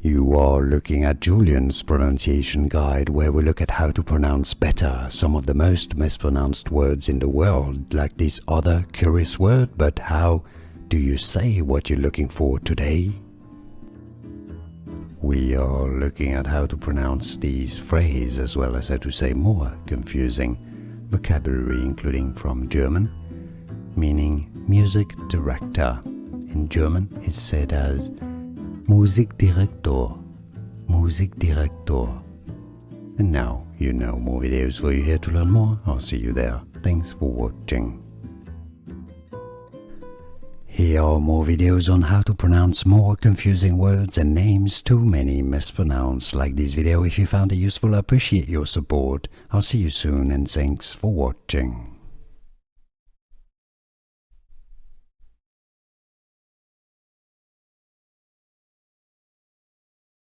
You are looking at Julian's pronunciation guide, where we look at how to pronounce better some of the most mispronounced words in the world, like this other curious word. But how do you say what you're looking for today? We are looking at how to pronounce these phrases, as well as how to say more confusing vocabulary, including from German, meaning music director. In German, it's said as Musikdirektor, Musikdirektor. And now you know more videos for you here to learn more. I'll see you there. Thanks for watching. Here are more videos on how to pronounce more confusing words and names too many mispronounced. Like this video if you found it useful. I appreciate your support. I'll see you soon and thanks for watching.